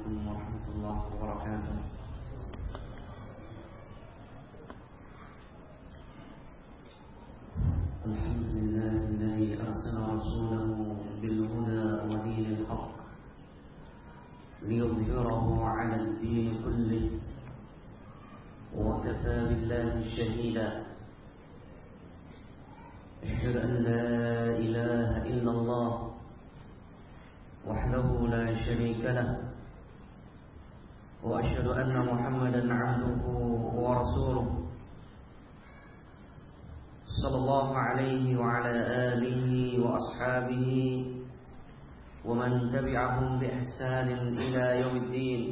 عليكم ورحمة الله وبركاته. الحمد لله الذي أرسل رسوله بالهدى ودين الحق ليظهره على الدين كله وكفى بالله شهيدا. أشهد أن لا إله إلا الله وحده لا شريك له وأشهد أن محمدا عبده ورسوله صلى الله عليه وعلى آله وأصحابه ومن تبعهم بإحسان إلى يوم الدين.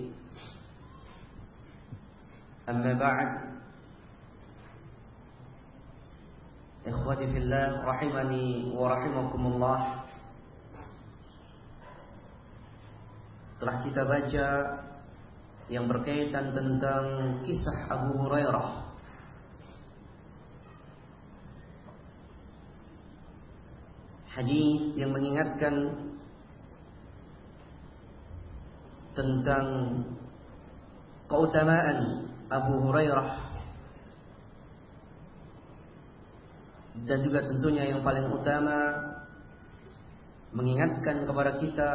أما بعد، إخوتي في الله rahimani wa rahimakumullah. Telah kita baca yang berkaitan tentang kisah Abu Hurairah. Hadis yang mengingatkan tentang keutamaan Abu Hurairah, dan juga tentunya yang paling utama mengingatkan kepada kita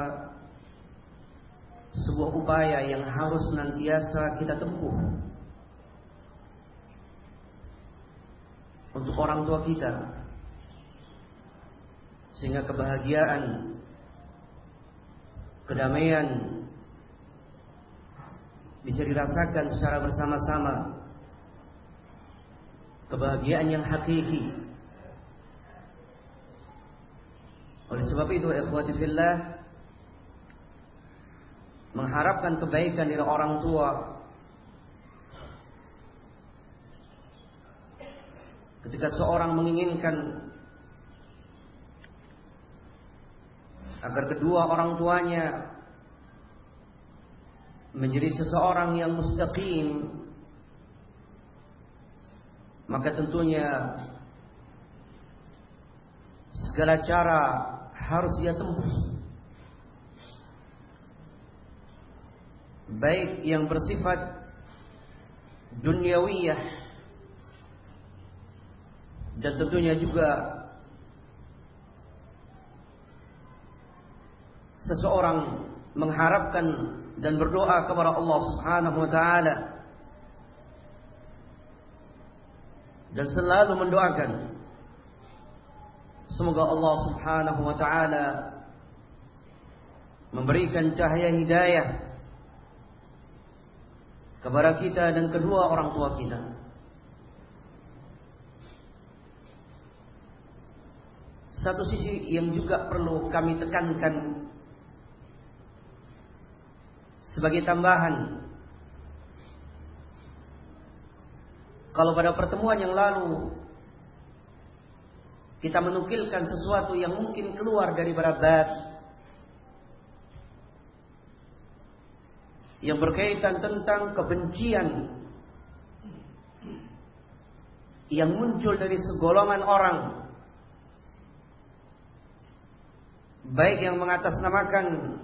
sebuah upaya yang harus senantiasa kita tempuh untuk orang tua kita, sehingga kebahagiaan, kedamaian bisa dirasakan secara bersama-sama, kebahagiaan yang hakiki. Oleh sebab itu, ikhwati fillah, mengharapkan kebaikan dari orang tua ketika seorang menginginkan agar kedua orang tuanya menjadi seseorang yang mustaqim, maka tentunya segala cara harus dia tempuh, baik yang bersifat duniawiyah dan tentunya juga seseorang mengharapkan dan berdoa kepada Allah Subhanahu wa taala dan selalu mendoakan semoga Allah Subhanahu wa taala memberikan cahaya hidayah kepada kita dan kedua orang tua kita. Satu sisi yang juga perlu kami tekankan sebagai tambahan, kalau pada pertemuan yang lalu kita menukilkan sesuatu yang mungkin keluar dari bab yang berkaitan tentang kebencian yang muncul dari segolongan orang, baik yang mengatasnamakan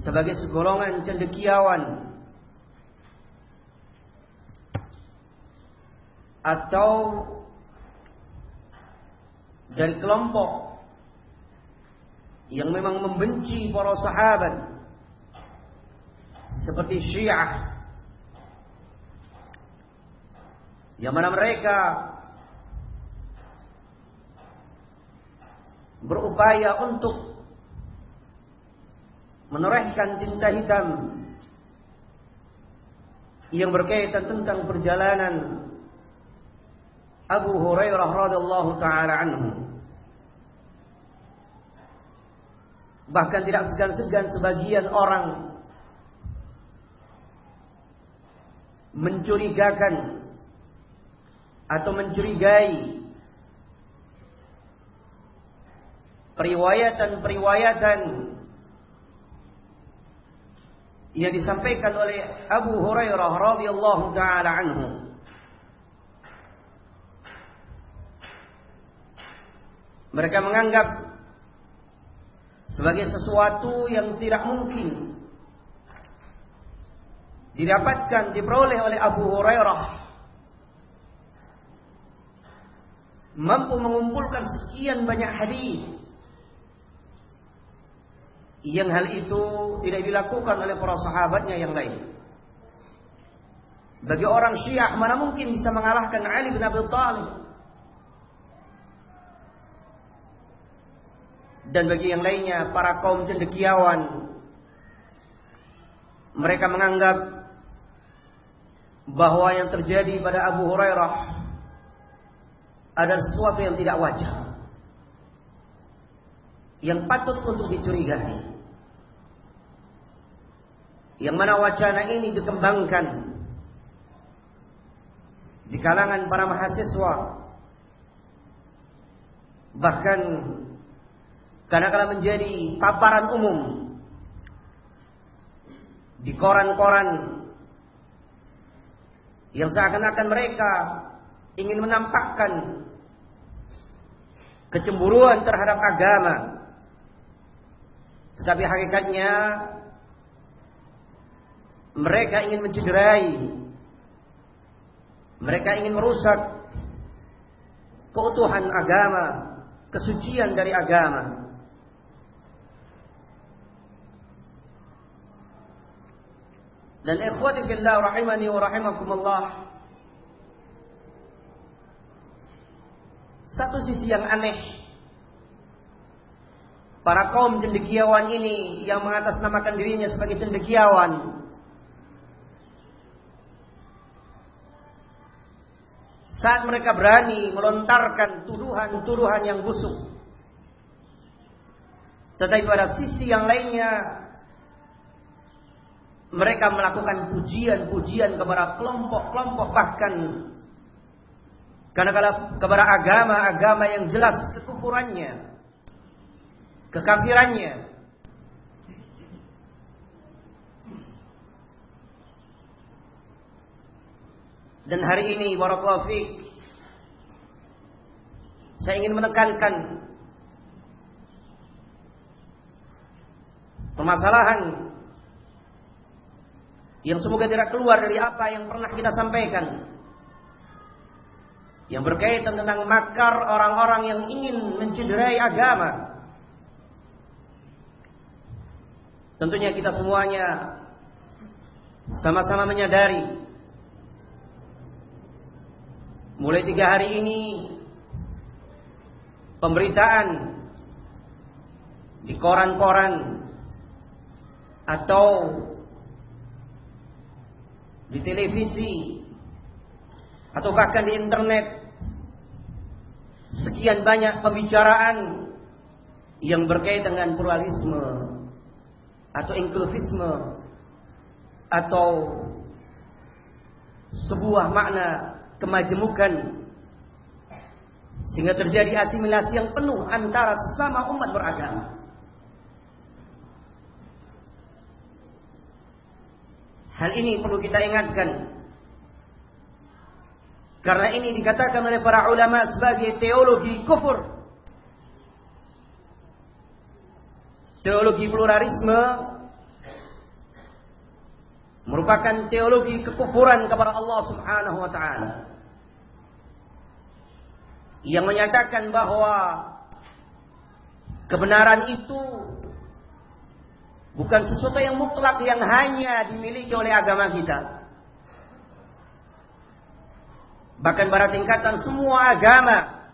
sebagai segolongan cendekiawan atau dari kelompok yang memang membenci para sahabat seperti Syiah, yang mana mereka berupaya untuk menorehkan tinta hitam yang berkaitan tentang perjalanan Abu Hurairah radhiyallahu taala anhu. Bahkan tidak segan-segan sebagian orang mencurigakan atau mencurigai periwayatan-periwayatan yang disampaikan oleh Abu Hurairah radhiyallahu taala anhu. Mereka menganggap sebagai sesuatu yang tidak mungkin didapatkan, diperoleh oleh Abu Hurairah, mampu mengumpulkan sekian banyak hadis yang hal itu tidak dilakukan oleh para sahabatnya yang lain. Bagi orang Syiah, mana mungkin bisa mengalahkan Ali bin Abi Thalib? Dan bagi yang lainnya, para kaum cendekiawan, mereka menganggap bahwa yang terjadi pada Abu Hurairah adalah sesuatu yang tidak wajar, yang patut untuk dicurigai. Yang mana wacana ini dikembangkan di kalangan para mahasiswa, bahkan kadang-kadang menjadi paparan umum di koran-koran, yang seakan-akan mereka ingin menampakkan kecemburuan terhadap agama, tetapi hakikatnya mereka ingin mencederai, mereka ingin merusak keutuhan agama, kesucian dari agama. Dan ikhwati fillah rahimani wa rahimakumullah, satu sisi yang aneh, para kaum cendekiawan ini yang mengatasnamakan dirinya sebagai cendekiawan, saat mereka berani melontarkan tuduhan-tuduhan yang busuk, tetapi pada sisi yang lainnya mereka melakukan pujian-pujian kepada kelompok-kelompok, bahkan kadang-kadang kepada agama-agama yang jelas kekufurannya, kekafirannya. Dan hari ini barakallahu fiik, saya ingin menekankan permasalahan yang semoga tidak keluar dari apa yang pernah kita sampaikan, yang berkaitan tentang makar orang-orang yang ingin mencederai agama. Tentunya kita semuanya sama-sama menyadari, mulai 3 hari ini pemberitaan di koran-koran atau di televisi atau bahkan di internet, sekian banyak pembicaraan yang berkaitan dengan pluralisme atau inklusisme atau sebuah makna kemajemukan, sehingga terjadi asimilasi yang penuh antara sesama umat beragama. Hal ini perlu kita ingatkan, karena ini dikatakan oleh para ulama sebagai teologi kufur, teologi pluralisme merupakan teologi kekufuran kepada Allah Subhanahu wa taala, yang menyatakan bahwa kebenaran itu bukan sesuatu yang mutlak yang hanya dimiliki oleh agama kita. Bahkan pada tingkatan semua agama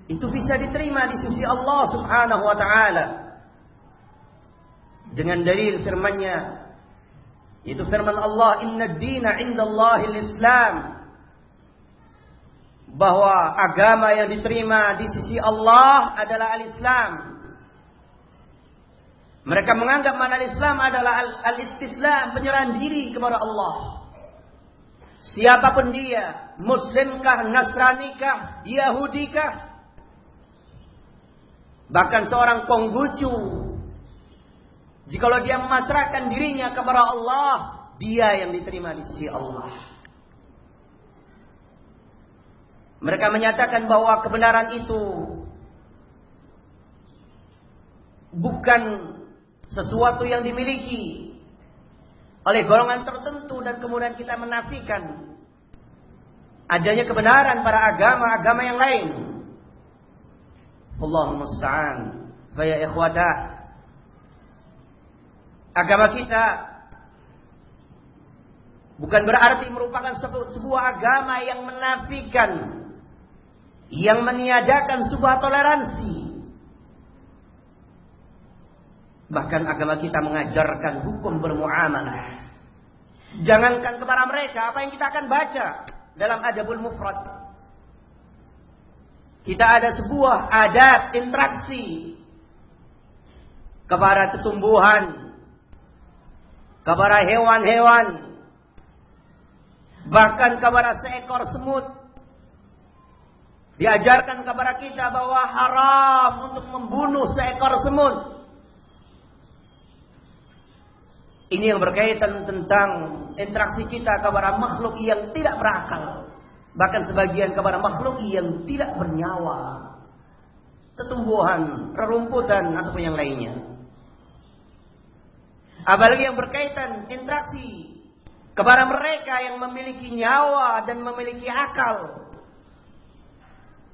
itu bisa diterima di sisi Allah Subhanahu wa taala dengan dalil firman-Nya, yaitu firman Allah, "Inna ad-dina 'indallahil Islam", bahwa agama yang diterima di sisi Allah adalah al-Islam. Mereka menganggap makna Islam adalah al-istislam, penyerahan diri kepada Allah. Siapapun dia, Muslimkah, Nasranikah, Yahudikah, bahkan seorang Konghucu, jikalau dia memasrahkan dirinya kepada Allah, dia yang diterima di sisi Allah. Mereka menyatakan bahwa kebenaran itu bukan sesuatu yang dimiliki oleh golongan tertentu dan kemudian kita menafikan adanya kebenaran pada agama-agama yang lain. Allahumma musta'an. Fa ya ikhwata, agama kita bukan berarti merupakan sebuah agama yang menafikan, yang meniadakan sebuah toleransi. Bahkan agama kita mengajarkan hukum bermuamalah. Jangankan kepada mereka, apa yang kita akan baca dalam Adabul Mufrad, kita ada sebuah adab interaksi kepada tumbuhan, kepada hewan-hewan, bahkan kepada seekor semut. Diajarkan kepada kita bahwa haram untuk membunuh seekor semut. Ini yang berkaitan tentang interaksi kita kepada makhluk yang tidak berakal. Bahkan sebagian kepada makhluk yang tidak bernyawa. Tumbuhan, rerumputan, ataupun yang lainnya. Apalagi yang berkaitan interaksi kepada mereka yang memiliki nyawa dan memiliki akal.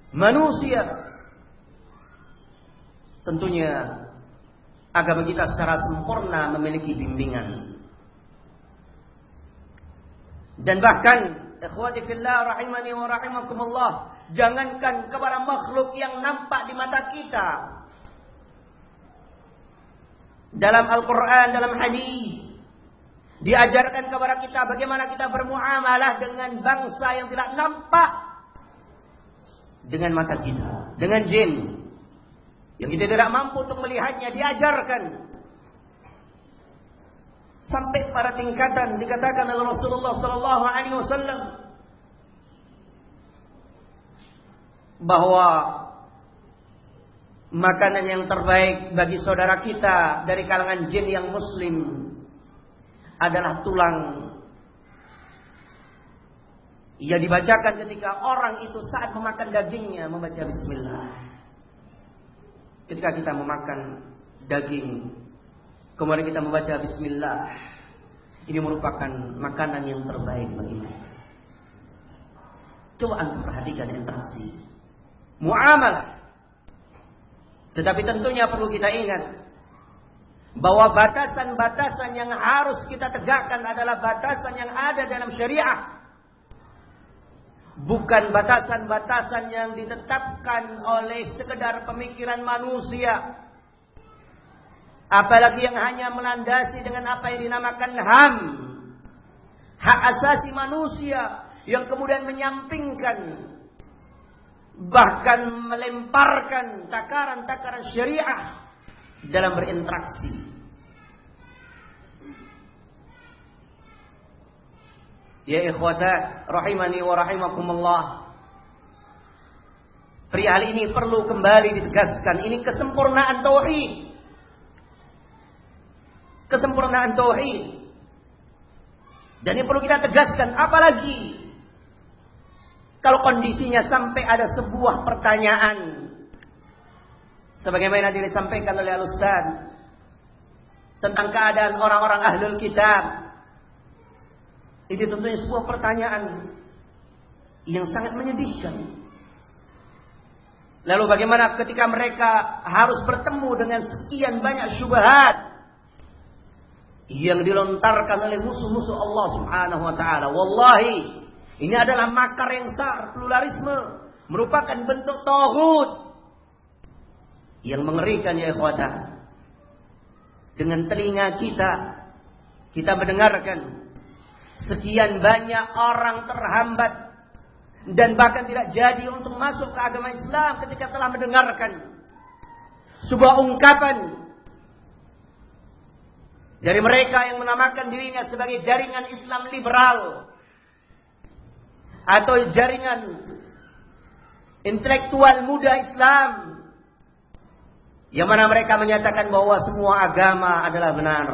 Manusia. Tentunya agama kita secara sempurna memiliki bimbingan. Dan bahkan ikhwati fillah rahimani wa rahimakumullah, jangankan kepada makhluk yang nampak di mata kita, dalam Al-Quran, dalam hadis diajarkan kepada kita bagaimana kita bermuamalah dengan bangsa yang tidak nampak dengan mata kita, dengan jin yang kita tidak mampu untuk melihatnya. Diajarkan sampai pada tingkatan dikatakan oleh Rasulullah sallallahu alaihi wasallam bahwa makanan yang terbaik bagi saudara kita dari kalangan jin yang muslim adalah tulang yang dibacakan ketika orang itu saat memakan dagingnya membaca bismillah. Ketika kita memakan daging, kemudian kita membaca bismillah, ini merupakan makanan yang terbaik bagi mereka. Coba anda perhatikan interaksi muamalah. Tetapi tentunya perlu kita ingat bahwa batasan-batasan yang harus kita tegakkan adalah batasan yang ada dalam syariah. Bukan batasan-batasan yang ditetapkan oleh sekedar pemikiran manusia. Apalagi yang hanya melandasi dengan apa yang dinamakan HAM, hak asasi manusia, yang kemudian menyampingkan, bahkan melemparkan takaran-takaran syariah dalam berinteraksi. Ya ikhwata rahimani wa rahimakumullah, perihal ini perlu kembali ditegaskan. Ini kesempurnaan tauhid. Kesempurnaan tauhid. Dan ini perlu kita tegaskan. Apalagi kalau kondisinya sampai ada sebuah pertanyaan, sebagaimana disampaikan oleh Al-Ustaz tentang keadaan orang-orang ahlul kitab. Ini tentunya sebuah pertanyaan yang sangat menyedihkan. Lalu bagaimana ketika mereka harus bertemu dengan sekian banyak syubhat yang dilontarkan oleh musuh-musuh Allah Subhanahu wa taala? Wallahi, ini adalah makar yang besar. Pluralisme merupakan bentuk taghut yang mengerikan ya ikhwata. Dengan telinga kita mendengarkan sekian banyak orang terhambat dan bahkan tidak jadi untuk masuk ke agama Islam ketika telah mendengarkan sebuah ungkapan dari mereka yang menamakan dirinya sebagai jaringan Islam liberal atau jaringan intelektual muda Islam, yang mana mereka menyatakan bahwa semua agama adalah benar,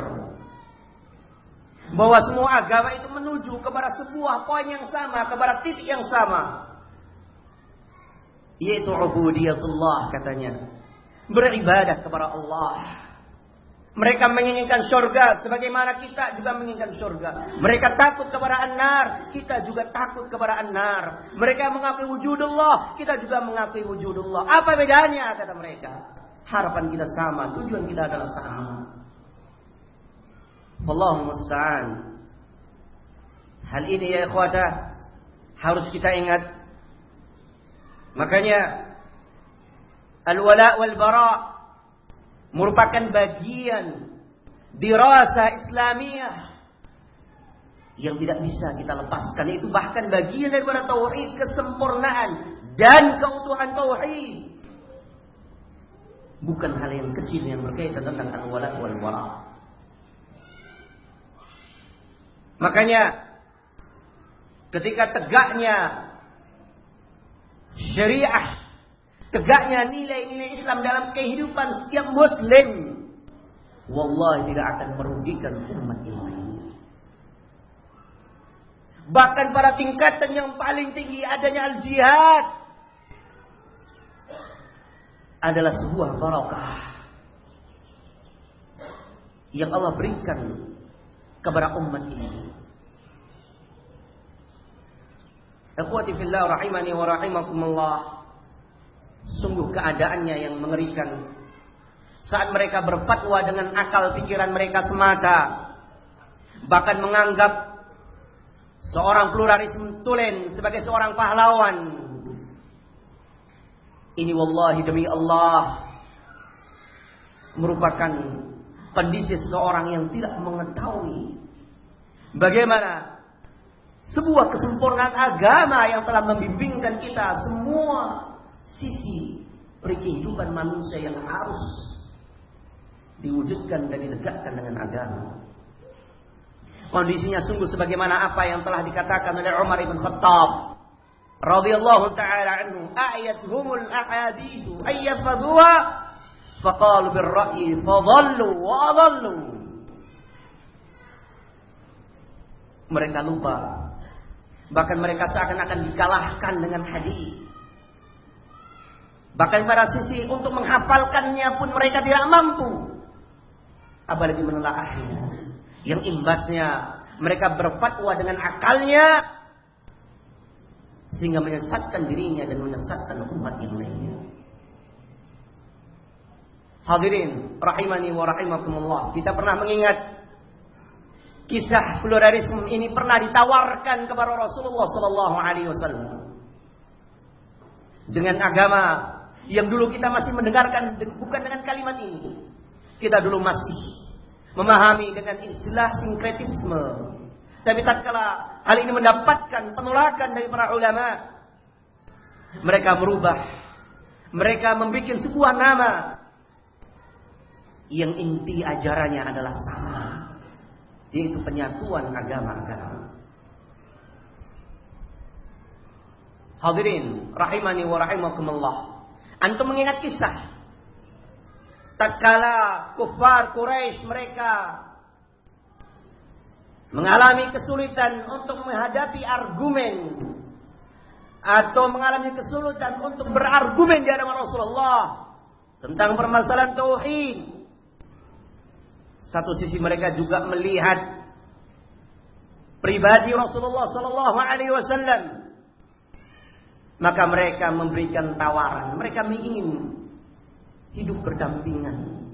bahwa semua agama itu menuju kepada sebuah poin yang sama, kepada titik yang sama, yaitu ubudiyatullah, katanya, beribadah kepada Allah. Mereka menginginkan surga sebagaimana kita juga menginginkan surga. Mereka takut kepada an-nar, kita juga takut kepada an-nar. Mereka mengakui wujudullah, kita juga mengakui wujudullah. Apa bedanya kata mereka? Harapan kita sama, tujuan kita adalah sama. Wallahu musta'an. Hal ini ya ikhwata harus kita ingat. Makanya al-wala wal bara merupakan bagian dirasah Islamiyah yang tidak bisa kita lepaskan. Itu bahkan bagian daripada tauhid, kesempurnaan dan keutuhan tauhid. Bukan hal yang kecil yang berkaitan tentang al-wala wal bara. Makanya ketika tegaknya syariah, tegaknya nilai-nilai Islam dalam kehidupan setiap Muslim, wallahi tidak akan merugikan umat ini. Bahkan pada tingkatan yang paling tinggi adanya al-jihad adalah sebuah barakah yang Allah berikan kepada umat ini. Ikhwati fillah rahimani wa rahimakumullah. Sungguh keadaannya yang mengerikan saat mereka berfatwa dengan akal pikiran mereka semata, bahkan menganggap seorang pluralisme tulen sebagai seorang pahlawan. Ini wallahi demi Allah merupakan kondisi seorang yang tidak mengetahui bagaimana sebuah kesempurnaan agama yang telah membimbingkan kita semua sisi kehidupan manusia yang harus diwujudkan dan ditegakkan dengan agama. Kondisinya sungguh sebagaimana apa yang telah dikatakan oleh Umar ibn Khattab radhiyallahu taala anhu, ayathumul ahaditsu ayyafadhuha faqalu birra'yi fadhallu wa adallu. Mereka lupa, bahkan mereka seakan-akan dikalahkan dengan hadis. Bahkan pada sisi untuk menghafalkannya pun mereka tidak mampu, apalagi menelaahnya. Yang imbasnya mereka berfatwa dengan akalnya sehingga menyesatkan dirinya dan menyesatkan umat yang lainnya. Hadirin rahimani wa rahimakumullah, kita pernah mengingat kisah pluralisme ini pernah ditawarkan kepada Rasulullah sallallahu alaihi wasallam dengan agama yang dulu kita masih mendengarkan bukan dengan kalimat ini. Kita dulu masih memahami dengan istilah sinkretisme. Tapi tatkala hal ini mendapatkan penolakan dari para ulama, mereka merubah. Mereka membuat sebuah nama yang inti ajarannya adalah sama, yaitu penyatuan agama-agama. Hadirin rahimani wa rahimakumullah. Antum mengingat kisah tatkala kufar Quraisy mereka mengalami kesulitan untuk menghadapi argumen atau mengalami kesulitan untuk berargumen di hadapan Rasulullah tentang permasalahan tauhid. Satu sisi mereka juga melihat pribadi Rasulullah sallallahu alaihi wasallam. Maka mereka memberikan tawaran. Mereka ingin hidup berdampingan.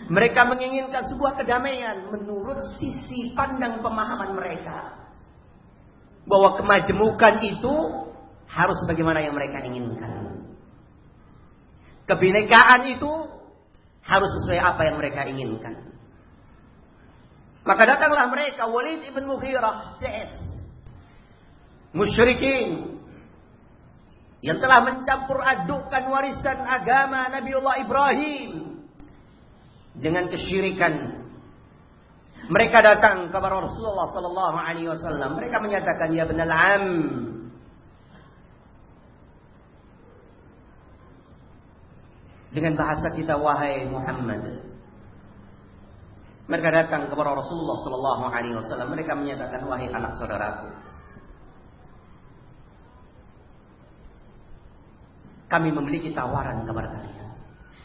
Mereka menginginkan sebuah kedamaian menurut sisi pandang pemahaman mereka. Bahwa kemajemukan itu harus bagaimana yang mereka inginkan. Kebinekaan itu harus sesuai apa yang mereka inginkan. Maka datanglah mereka, Walid ibn Mughirah, CS, musyrikin, yang telah mencampur adukkan warisan agama Nabiullah Ibrahim dengan kesyirikan. Mereka datang kepada Rasulullah sallallahu alaihi wasallam. Mereka menyatakan, ya ibnal am, dengan bahasa kita, wahai Muhammad. Mereka datang kepada Rasulullah sallallahu alaihi wasallam. Mereka menyatakan, wahai anak saudaraku, kami memiliki tawaran kepada kalian.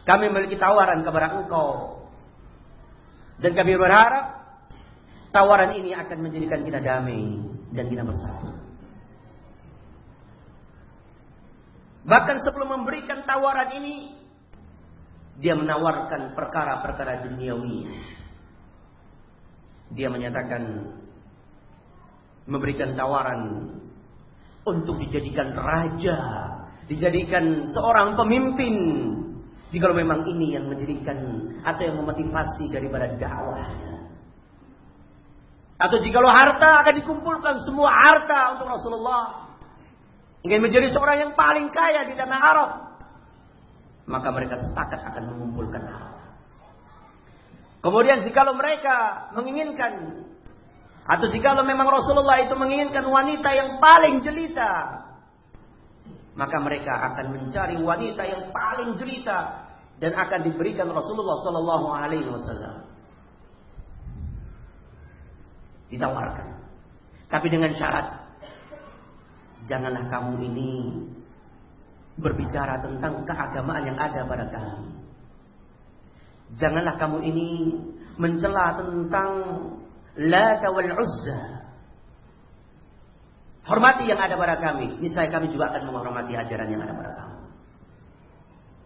Kami memiliki tawaran kepada engkau. Dan kami berharap tawaran ini akan menjadikan kita damai dan kita bersatu. Bahkan sebelum memberikan tawaran ini, dia menawarkan perkara-perkara duniawi. Dia menyatakan, memberikan tawaran untuk dijadikan raja, dijadikan seorang pemimpin, jika memang ini yang menjadikan atau yang memotivasi daripada dakwahnya. Atau jika harta akan dikumpulkan semua harta untuk Rasulullah, ingin menjadi seorang yang paling kaya di tanah Arab, maka mereka sepakat akan mengumpulkan harta. Kemudian jika mereka menginginkan, atau jika memang Rasulullah itu menginginkan wanita yang paling jelita, maka mereka akan mencari wanita yang paling jelita dan akan diberikan Rasulullah Sallallahu Alaihi Wasallam. Ditawarkan, tapi dengan syarat, janganlah kamu ini berbicara tentang keagamaan yang ada pada kami. Janganlah kamu ini mencela tentang Lat wal Uzza. Hormati yang ada pada kami. Niscaya kami juga akan menghormati ajaran yang ada pada kamu.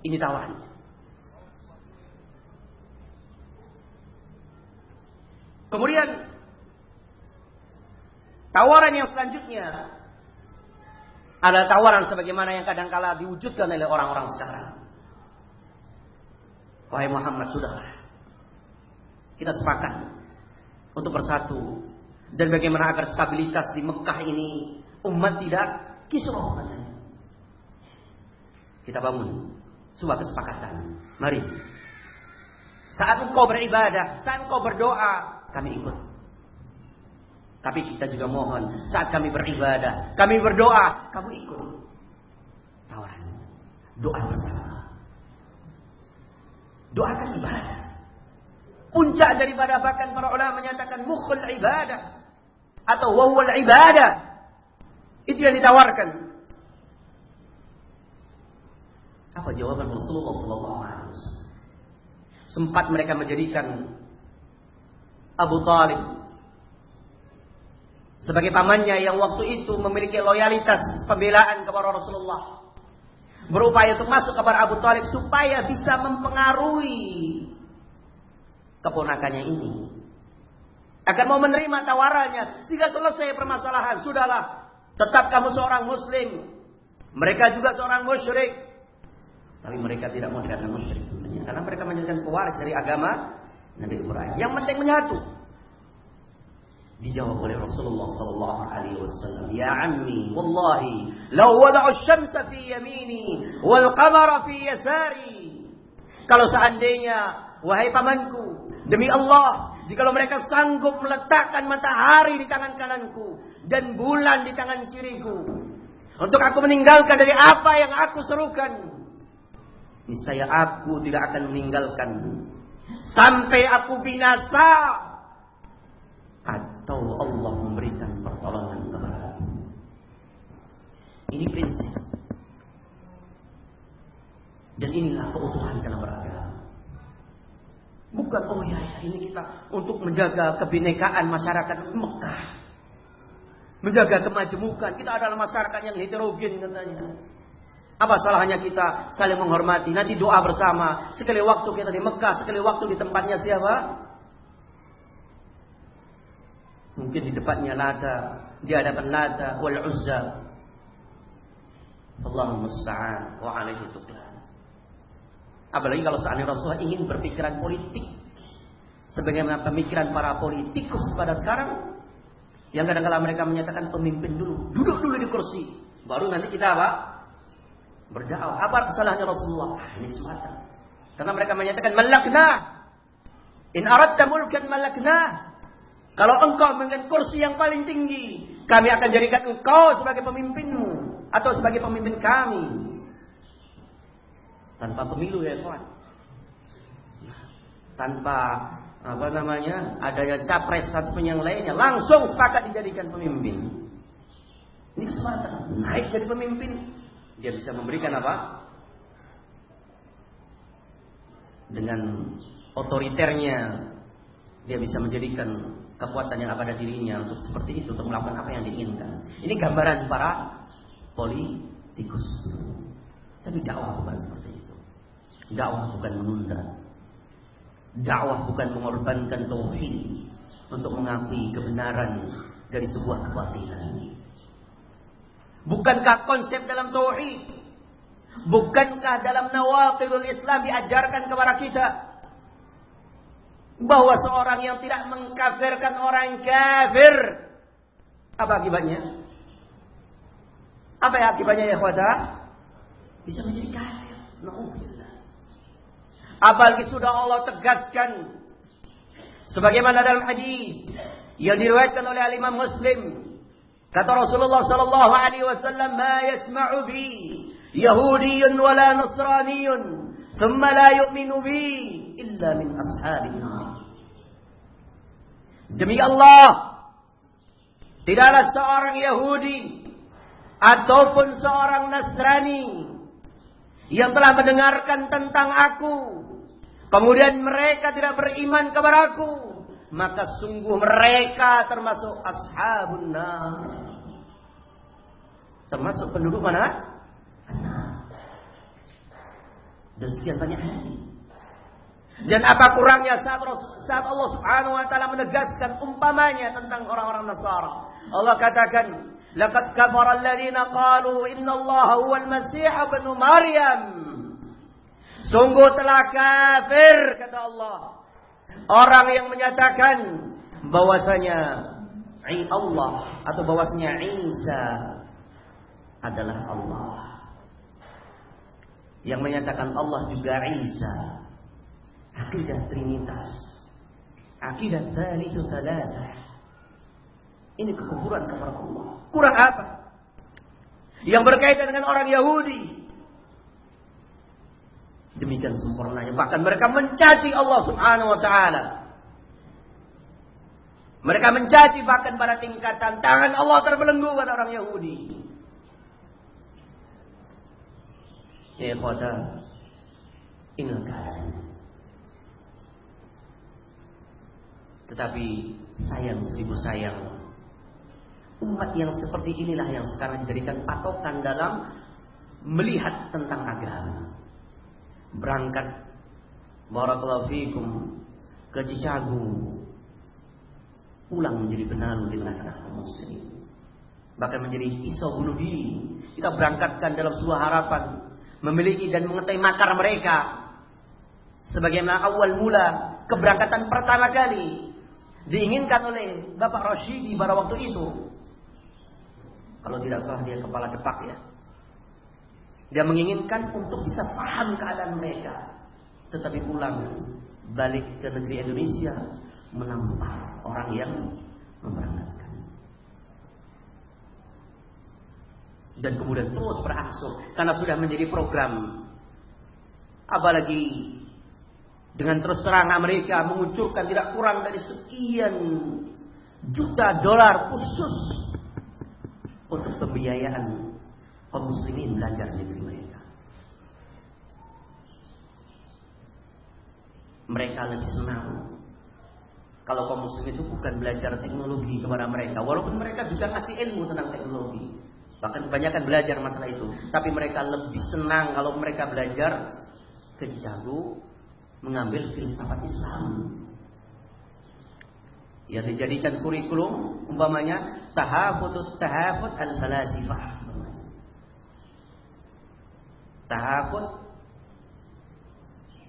Ini tawarannya. Kemudian tawaran yang selanjutnya adalah tawaran sebagaimana yang kadangkala diwujudkan oleh orang-orang sekarang. Wahai Muhammad, sudahlah, kita sepakat untuk bersatu. Dan bagaimana agar stabilitas di Mekah ini umat tidak kisruh. Kita bangun sebuah kesepakatan. Mari, saat engkau beribadah, saat engkau berdoa, kami ikut. Tapi kita juga mohon, saat kami beribadah, kami berdoa, kamu ikut. Tawaran, doa bersama. Doakan ibadah. Puncak daripada, bahkan para ulama menyatakan mukhul ibadah atau wawal ibadah. Itu yang ditawarkan. Apa jawaban Rasulullah SAW? Sempat mereka menjadikan Abu Talib sebagai pamannya yang waktu itu memiliki loyalitas pembelaan kepada Rasulullah. Berupaya untuk masuk kepada Abu Talib supaya bisa mempengaruhi keponakannya ini. Akan mau menerima tawarannya sehingga selesai permasalahan. Sudahlah, tetap kamu seorang muslim, mereka juga seorang musyrik. Tapi mereka tidak mau dikatakan musyrik, karena mereka menjadikan pewaris dari agama Nabi Ibrahim. Yang penting menyatu. Dijawab oleh Rasulullah sallallahu alaihi wasallam, "Ya ammi, wallahi law wada'u asy-syamsa fi yamini wal qamara fi yasari." Kalau seandainya, wahai pamanku, demi Allah, jikalau mereka sanggup meletakkan matahari di tangan kananku dan bulan di tangan kiriku, untuk aku meninggalkan dari apa yang aku serukan, niscaya aku tidak akan meninggalkan sampai aku binasa atau Allah memberikan pertolongan kepada aku. Ini prinsip. Dan inilah keutuhan dalam beragama. Bukan ini kita untuk menjaga kebinekaan masyarakat Mekah, menjaga kemajemukan. Kita adalah masyarakat yang heterogen katanya. Apa salahnya kita saling menghormati? Nanti doa bersama. Sekali waktu kita di Mekah, sekali waktu di tempatnya siapa? Mungkin di depannya Lata, di hadapan Lata wal Uzza. Allahumma musta'an wa alaihi tuqlan. Apalagi kalau seandainya Rasulullah ingin berpikiran politik, sebagaimana pemikiran para politikus pada sekarang, yang kadang-kadang mereka menyatakan pemimpin dulu, duduk dulu di kursi, baru nanti kita apa? Berdakwah. Apa kesalahannya Rasulullah? Ini semata. Karena mereka menyatakan malakna, in aradta mulkan malakna. Kalau engkau menginginkan kursi yang paling tinggi, kami akan jadikan engkau sebagai pemimpinmu atau sebagai pemimpin kami. Tanpa pemilu ya kawan. Tanpa adanya capres satu yang lainnya, langsung sepakat dijadikan pemimpin. Ini kesempatan naik jadi pemimpin. Dia bisa memberikan apa? Dengan otoriternya dia bisa menjadikan kekuatan yang ada pada dirinya untuk seperti itu, untuk melakukan apa yang diinginkan. Ini gambaran para politikus. Tapi dakwah bukan seperti itu. Dakwah bukan menunda. Dakwah bukan mengorbankan tauhid untuk mengakui kebenaran dari sebuah kebatilan. Bukankah konsep dalam tauhid, bukankah dalam nawaqidul Islam diajarkan kepada kita bahwa seorang yang tidak mengkafirkan orang kafir, apa akibatnya? Apa ya akibatnya ya ikhwata? Bisa menjadi kafir. Na'udzubillah. Apalagi sudah Allah tegaskan sebagaimana dalam hadis yang diriwayatkan oleh Imam Muslim, kata Rasulullah sallallahu alaihi wasallam, "Ma yasma'u bi yahudiyyun wala nasraniyyun, thumma la yu'minu bi illa min ashabin nar." Demi Allah, tidaklah seorang Yahudi ataupun seorang Nasrani yang telah mendengarkan tentang aku, kemudian mereka tidak beriman kepada aku, maka sungguh mereka termasuk ashabun nar. Termasuk penduduk mana? Dan sekian banyak hari. Dan apa kurangnya saat Allah Subhanahu wa taala menegaskan umpamanya tentang orang-orang Nasara. Allah katakan, "Laqad kafara alladziina qalu innallaha huwal masih ibnu Maryam." Sungguh telah kafir, kata Allah, orang yang menyatakan bahwasanya Allah atau bahwasanya Isa adalah Allah. Yang menyatakan Allah juga Isa. Akidah Trinitas, akidah Tsalitsu Tsalatsah. Ini kekufuran kepada Allah. Kurang apa? Yang berkaitan dengan orang Yahudi, demikian sempurnanya. Bahkan mereka mencaci Allah Subhanahu wa taala. Mereka mencaci bahkan pada tingkatan tangan Allah terbelenggu pada orang Yahudi. Ya ikhwata, inilah keadaannya. Tetapi sayang seribu sayang, umat yang seperti inilah yang sekarang dijadikan patokan dalam melihat tentang agama. Berangkat barakallahu fikum ke Cicagu, pulang menjadi benalu di tengah-tengah kaum muslimin, bahkan menjadi pisau bunuh diri. Kita berangkatkan dalam sebuah harapan memiliki dan mengetahui makar mereka, sebagaimana awal mula keberangkatan pertama kali diinginkan oleh Bapak Rashidi pada waktu itu. Kalau tidak salah dia kepala depak ya. Dia menginginkan untuk bisa paham keadaan mereka. Tetapi pulang balik ke negeri Indonesia menampar orang yang memberangkatkan. Dan kemudian terus berangsur karena sudah menjadi program. Apalagi dengan terus terang Amerika mengucurkan tidak kurang dari sekian juta dolar khusus untuk pembiayaan kaum muslimin belajar di negeri mereka. Mereka lebih senang kalau kaum muslim itu bukan belajar teknologi kepada mereka, walaupun mereka juga ngasih ilmu tentang teknologi, bahkan kebanyakan belajar masalah itu. Tapi mereka lebih senang kalau mereka belajar ke Cicagu, mengambil filsafat Islam yang dijadikan kurikulum, umpamanya tahafut al-falasifah. Tahafut.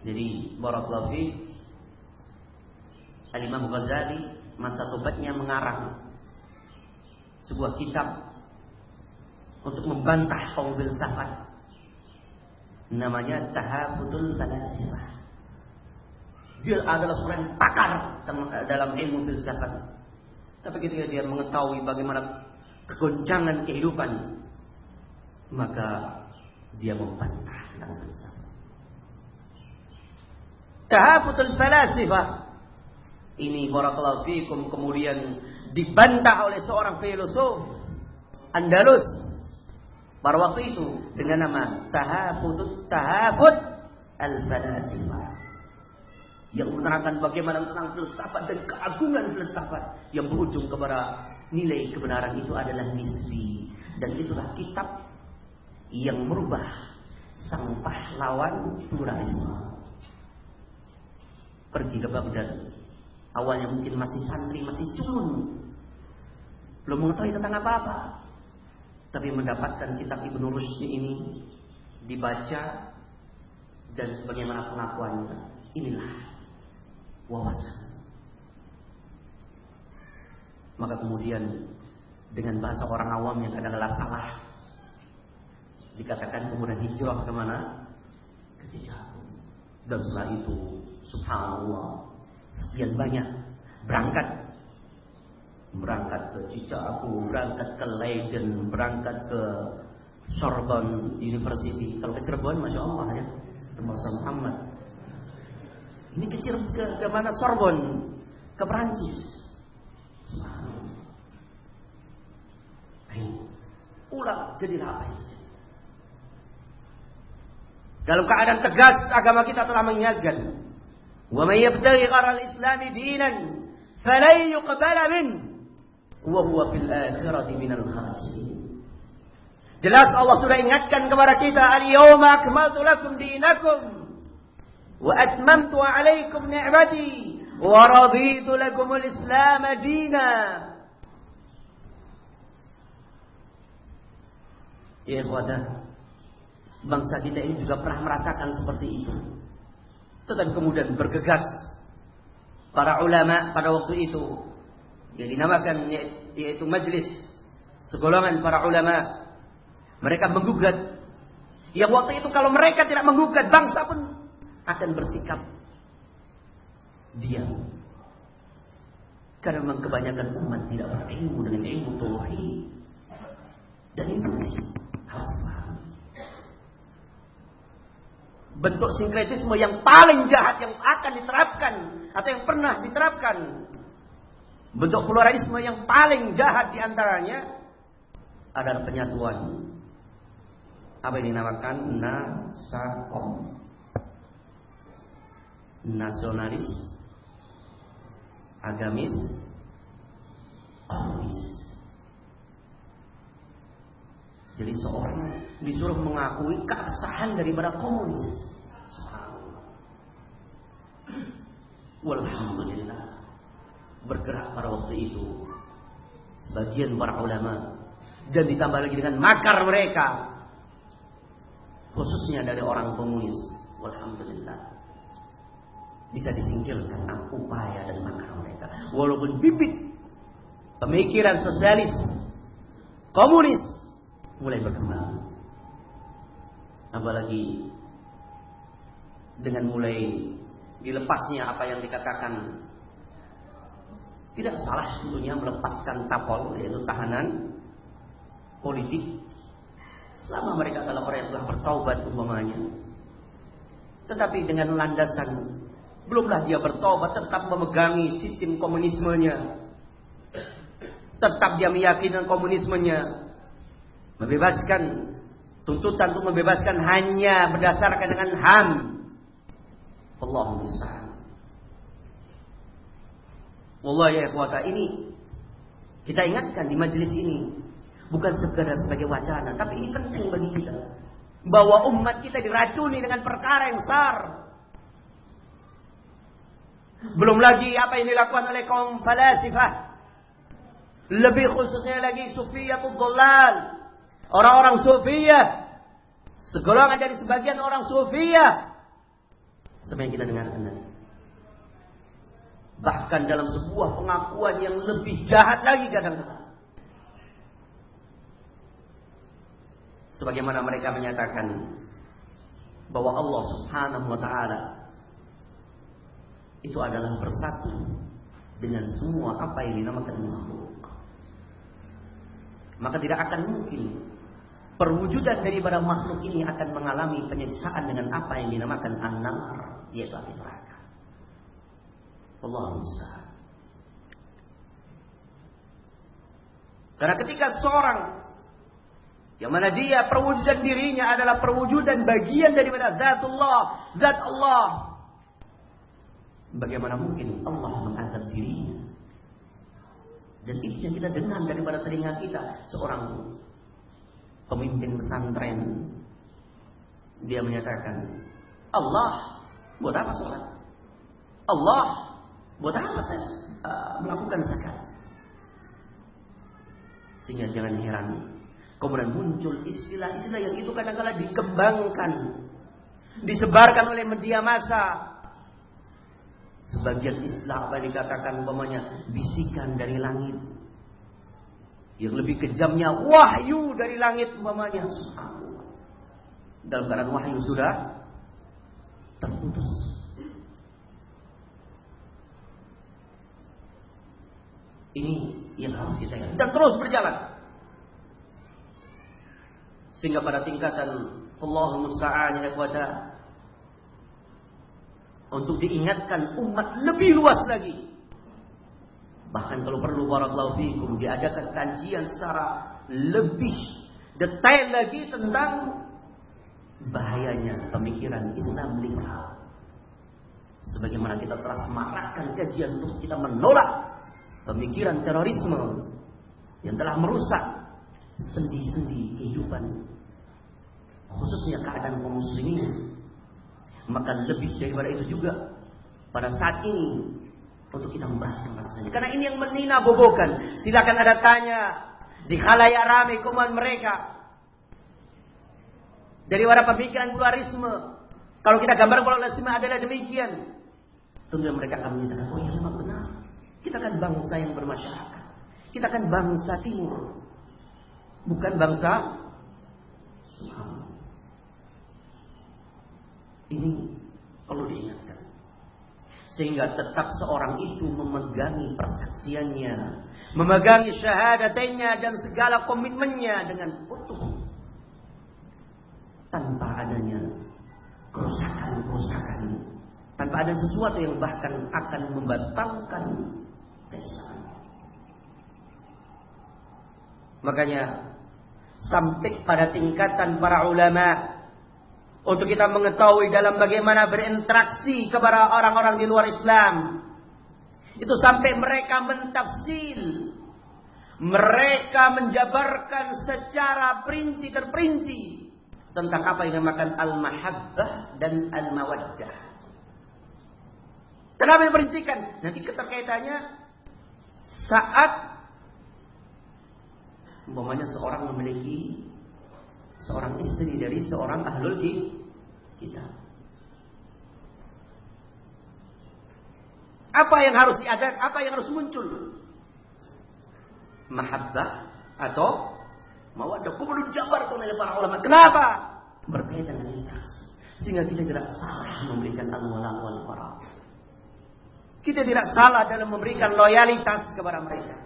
Jadi barakallahu fi Al-Imam Ghazali masa tobatnya mengarang sebuah kitab untuk membantah kaum filsafat, namanya Tahafutul Falasifah. Dia adalah seorang pakar dalam ilmu filsafat. Tapi ketika dia mengetahui bagaimana kegoncangan kehidupan, maka dia membantah dalam filsafat. Tahafutul Falasifah ini barakallahu fikum kemudian dibantah oleh seorang filosof Andalus pada waktu itu dengan nama Tahafut al-Falasifah. yang menerangkan bagaimana tentang filsafat dan keagungan filsafat yang berujung kepada nilai kebenaran itu adalah nisbi. Dan itulah kitab yang merubah sang pahlawan pluralisme. Pergi ke Baghdad. Awalnya mungkin masih santri, masih culun, belum mengetahui tentang apa-apa, tapi mendapatkan kitab Ibnu Rushd ini, dibaca, dan sebagaimana pengakuannya, inilah wawasan. Maka kemudian dengan bahasa orang awam yang kadang-kadang salah, dikatakan kemudian hijrah kemana? Ke Cicahem. Dan setelah itu, subhanallah, sekian banyak berangkat ke Cicahem, berangkat ke Leiden, berangkat ke Sorbonne University. Kalau ke Cirebon, masya Allah ya, Masa Muhammad. Ini ke mana? Sorbonne, ke Perancis. Ulang jadilah apa itu? Dalam keadaan tegas agama kita telah mengingatkan, wa may yabtaghi ghayra al-islam dinan falan yuqbala minhu wa huwa fil akhirati minal khasirin. Jelas Allah sudah ingatkan kepada kita, al-yawma akmaltu lakum dinakum wa atmamtu 'alaikum ni'mati wa raditu lakum al-islam dinan. Ya ikhwata, bangsa kita ini juga pernah merasakan seperti itu. Tetapi kemudian bergegas para ulama pada waktu itu, yang dinamakan yaitu majelis segolongan para ulama, mereka menggugat. Yang waktu itu kalau mereka tidak menggugat, bangsa pun akan bersikap diam. Karena memang kebanyakan umat tidak berilmu dengan ilmu tauhid. Dan itu harus paham. Bentuk sinkretisme yang paling jahat yang akan diterapkan atau yang pernah diterapkan, bentuk pluralisme yang paling jahat diantaranya adalah penyatuan. Apa yang dinamakan nasakom, nasionalis, agamis, komunis. Jadi seorang disuruh mengakui keabsahan daripada komunis. Walhamdulillah, bergerak pada waktu itu sebagian para ulama, dan ditambah lagi dengan makar mereka, khususnya dari orang komunis. Walhamdulillah, bisa disingkirkan upaya dan makar mereka. Walaupun bibit pemikiran sosialis komunis mulai berkembang, apalagi dengan mulai dilepasnya apa yang dikatakan, tidak salah tentunya melepaskan tapol, yaitu tahanan politik, selama mereka adalah orang yang telah bertaubat umpamanya. Tetapi dengan landasan, belumlah dia bertaubat, tetap memegangi sistem komunismenya, tetap dia meyakini komunismenya, membebaskan tuntutan untuk membebaskan hanya berdasarkan dengan HAM. Allahu musta'an. Wallahi ya ikhwata, ini kita ingatkan di majelis ini bukan sekadar sebagai wacana, tapi ini penting bagi kita, bahwa umat kita diracuni dengan perkara yang besar. Belum lagi apa yang dilakukan oleh kaum falasifah, lebih khususnya lagi sufiyatul dhalal, orang-orang sufiyah, segolongan dari sebagian orang sufiyah, seperti yang kita dengarkan tadi. Bahkan dalam sebuah pengakuan yang lebih jahat lagi kadang-kadang, sebagaimana mereka menyatakan bahwa Allah Subhanahu wa ta'ala itu adalah bersatu dengan semua apa yang dinamakan makhluk. Maka tidak akan mungkin perwujudan daripada makhluk ini akan mengalami penyiksaan dengan apa yang dinamakan an-nar, yaitu api neraka. Allahu musta'an. Karena ketika seorang yang mana dia perwujudan dirinya adalah perwujudan bagian daripada zatullah, zat Allah, bagaimana mungkin Allah mengazab dirinya? Dan itu yang kita dengar daripada telinga kita. Seorang pemimpin pesantren, dia menyatakan, Allah buat apa sholat? Allah buat apa saya melakukan zakat? Sehingga jangan heran, kemudian muncul istilah-istilah yang itu kadang-kadang dikembangkan, disebarkan oleh media massa. Sebagian istilah apa yang dikatakan umpamanya bisikan dari langit, yang lebih kejamnya wahyu dari langit umpamanya. Dalam keadaan wahyu sudah terputus. Ini yang harus kita ingat dan terus berjalan. Sehingga pada tingkatan Allahul Musta'an ya ikhwata, untuk diingatkan umat lebih luas lagi. Bahkan kalau perlu barakallahu fikum diadakan kajian secara lebih detail lagi tentang bahayanya pemikiran Islam liberal. Sebagaimana kita telah semarakkan kajian untuk kita menolak pemikiran terorisme yang telah merusak sendi-sendi kehidupan, khususnya keadaan kaum muslimin. Maka lebih daripada itu juga pada saat ini untuk kita membahaskan masalahnya. Karena ini yang menina bobokan. Silakan ada tanya di khalayak ramai kuman mereka. Daripada pemikiran pluralisme, kalau kita gambar pluralisme adalah demikian, tentu mereka akan menyatakan, oh ya memang benar. Kita kan bangsa yang bermasyarakat. Kita kan bangsa timur, bukan bangsa. Ini perlu diingatkan. Sehingga tetap seorang itu memegangi persaksiannya, memegangi syahadatannya dan segala komitmennya dengan utuh, tanpa adanya kerusakan-kerusakan, tanpa ada sesuatu yang bahkan akan membatalkan keislaman. Makanya sampai pada tingkatan para ulama untuk kita mengetahui dalam bagaimana berinteraksi kepada orang-orang di luar Islam. Itu sampai mereka mentafsir, mereka menjabarkan secara terperinci tentang apa yang dinamakan al-mahabbah dan al-mawaddah. Kenapa diperincikan? Nanti keterkaitannya saat umpamanya seorang memiliki seorang istri dari seorang ahlul kitab. Apa yang harus diadakan? Apa yang harus muncul? Mahabbah atau mawaddah? Kemudian dijabarkan oleh para ulama. Kenapa? Berkaitan dengan interaksi. Sehingga kita tidak salah memberikan al-wala wal bara. Kita tidak salah dalam memberikan loyalitas kepada mereka.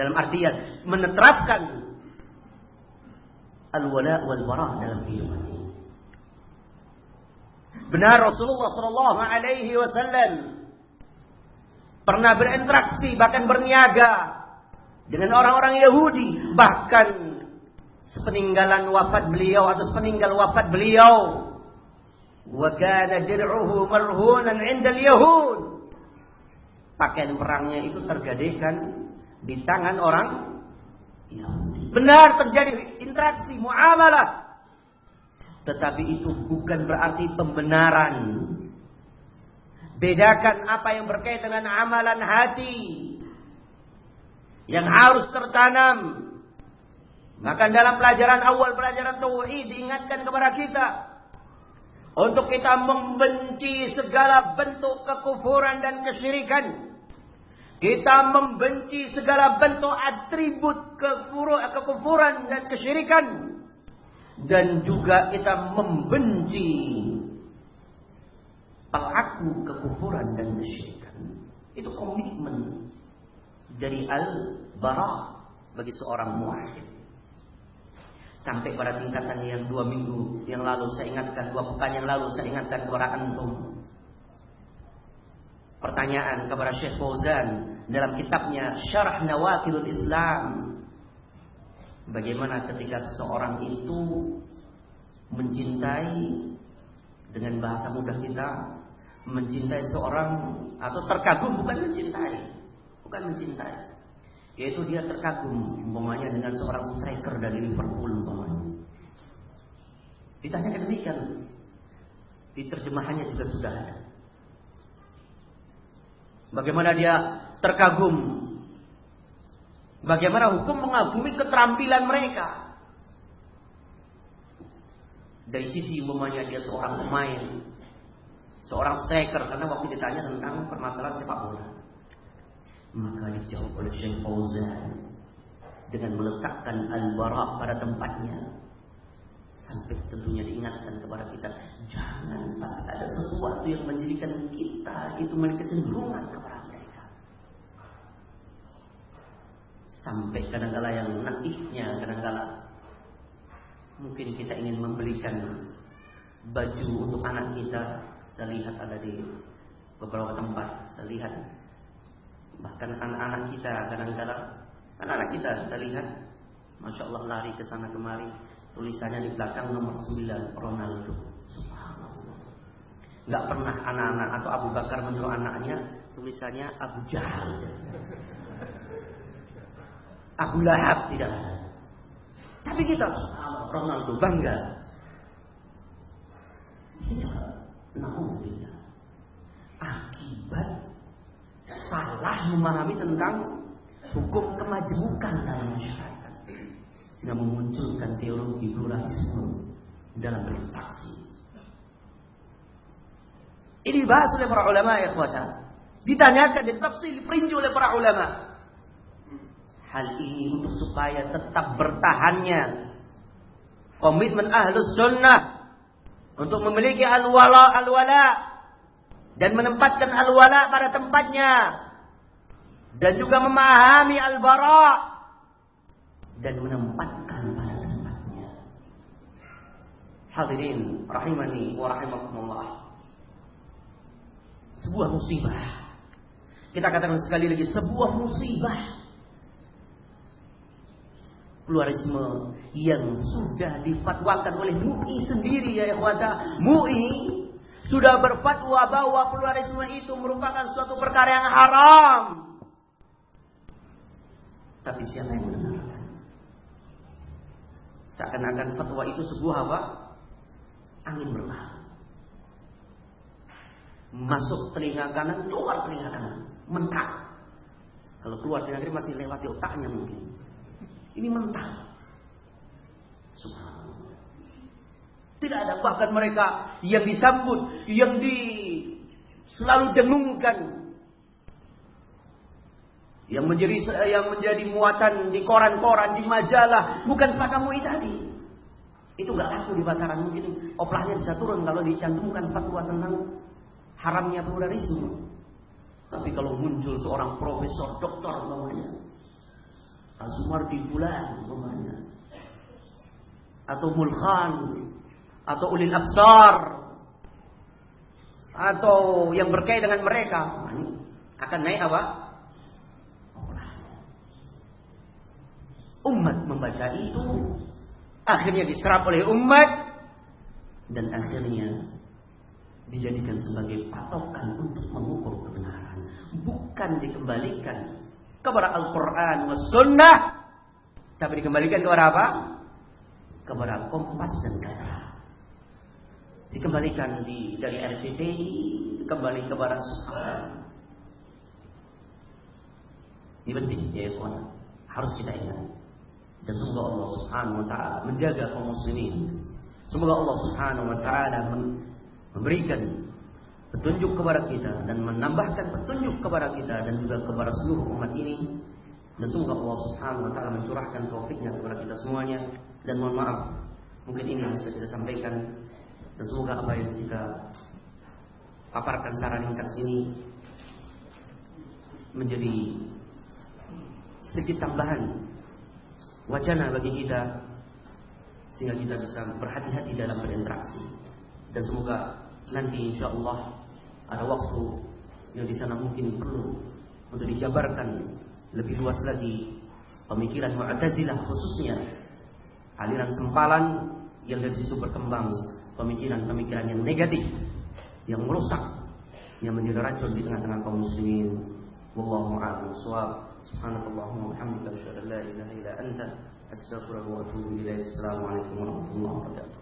Dalam artian menerapkan al-wala wal bara dalam kehidupan ini. Benar Rasulullah sallallahu alaihi wasallam pernah berinteraksi bahkan berniaga dengan orang-orang Yahudi, bahkan sepeninggalan wafat beliau atau sepeninggal wafat beliau. Wa kana dir'uhu marhunan 'inda al-yahud. Pakaian perangnya itu tergadaikan di tangan orang Yahudi. Benar terjadi interaksi, muamalah. Tetapi itu bukan berarti pembenaran. Bedakan apa yang berkaitan dengan amalan hati yang harus tertanam. Maka dalam pelajaran awal, pelajaran tauhid, diingatkan kepada kita untuk kita membenci segala bentuk kekufuran dan kesyirikan. Kita membenci segala bentuk atribut kekufuran dan kesyirikan. Dan juga kita membenci pelaku kekufuran dan kesyirikan. Itu komitmen dari al-bara bagi seorang muwahhid. Sampai pada tingkatan yang 2 minggu yang lalu saya ingatkan, 2 pekan yang lalu saya ingatkan kepada antum. Pertanyaan kepada Syekh Fauzan dalam kitabnya Syarah Nawaqidul Islam. Bagaimana ketika seseorang itu mencintai, dengan bahasa mudah kita, mencintai seorang atau terkagum, bukan mencintai, yaitu dia terkagum umpamanya dengan seorang striker dari Liverpool umpamanya. Ditanyakan demikian, di terjemahannya juga sudah ada. Bagaimana dia terkagum, bagaimana hukum mengagumi keterampilan mereka. Dari sisi umpamanya dia seorang pemain, seorang striker, karena waktu ditanya tentang permasalahan sepak bola, maka dijawab oleh Syekh Fauzan dengan meletakkan al-bara pada tempatnya, sampai tentunya diingatkan kepada kita, jangan sampai ada sesuatu yang menjadikan kita itu memiliki kecenderungan kepada mereka. Sampai kadang-kala yang naifnya, kadang-kala mungkin kita ingin membelikan baju untuk anak kita. Saya lihat ada di beberapa tempat, saya lihat bahkan anak-anak kita kadang-kala, anak-anak kita lihat, masya Allah lari ke sana kemari, tulisannya di belakang nomor 9 Ronaldo. Subhanallah. Nggak pernah anak-anak atau Abu Bakar menyuruh anaknya tulisannya Abu Jahal, Abu Lahab, tidak ada. Tapi kita Ronaldo bangga. Alhamdulillah. Akibat salah memahami tentang hukum kemajemukan dalam masyarakat, sehingga memunculkan teologi pluralisme dalam berinteraksi. Ini dibahas oleh para ulama, ya ikhwata. Ditanyakan, ditafsir, diperinci oleh para ulama. Hal ini untuk supaya tetap bertahannya komitmen Ahlus Sunnah untuk memiliki al-wala dan menempatkan al-wala pada tempatnya, dan juga memahami al-bara dan menempatkan pada tempatnya. Hadirin rahimani wa rahimakumullah. Sebuah musibah. Kita katakan sekali lagi, sebuah musibah. Pluralisme yang sudah difatwakan oleh MUI sendiri, ya ikhwata. MUI sudah berfatwa bahwa pluralisme itu merupakan suatu perkara yang haram. Tapi siapa yang mendengarkan? Seakan-akan fatwa itu sebuah apa? Angin berlalu. Masuk telinga kanan, keluar telinga kanan, mentah. Kalau keluar telinga kiri masih lewat di otaknya mungkin. Ini mentah. Subhanallah. Tidak ada, bahkan mereka yang disambut, yang selalu dengungkan, yang menjadi muatan di koran-koran, di majalah, bukan fatwa MUI tadi. Itu nggak laku di pasaran, mungkin oplahnya bisa turun kalau dicantumkan fatwa tentang haramnya pluralisme. Tapi kalau muncul seorang profesor, doktor namanya Azumardi Bulan namanya, atau Mulkhan, atau Ulil Absar, atau yang berkait dengan mereka, akan naik apa? Umat membaca itu, akhirnya diserap oleh umat, dan akhirnya dijadikan sebagai patokan untuk mengukur kebenaran, bukan dikembalikan kepada Al-Quran wa Sunnah, tapi dikembalikan kepada apa? Kepada Kompas dan Gajah. Dikembalikan dari RCTI, kembali kepada Subhan. Ini penting, ya ikhwan. Harus kita ingat. Dan semoga Allah Subhanahu wa ta'ala menjaga kaum muslimin. Semoga Allah Subhanahu wa ta'ala memberikan petunjuk kepada kita dan menambahkan petunjuk kepada kita dan juga kepada seluruh umat ini. Dan semoga Allah Subhanahu wa ta'ala mencurahkan taufiknya kepada kita semuanya. Dan mohon maaf, mungkin ini yang bisa kita sampaikan, dan semoga apa yang kita paparkan secara ringkas ini menjadi sedikit tambahan wacana bagi kita, sehingga kita bisa berhati-hati dalam berinteraksi. Dan semoga nanti insya Allah ada waktu yang di sana mungkin perlu untuk dijabarkan lebih luas lagi pemikiran Mu'tazilah, khususnya aliran sempalan yang dari situ berkembang pemikiran-pemikiran yang negatif, yang merusak yang menjadi racun di tengah-tengah kaum muslimin. Wallahu a'lam bishawab. Subhanakallahumma wa bihamdika asyhadu an la ilaha illa anta astaghfiruka wa atubu ilaik. Assalamualaikum warahmatullahi wabarakatuh.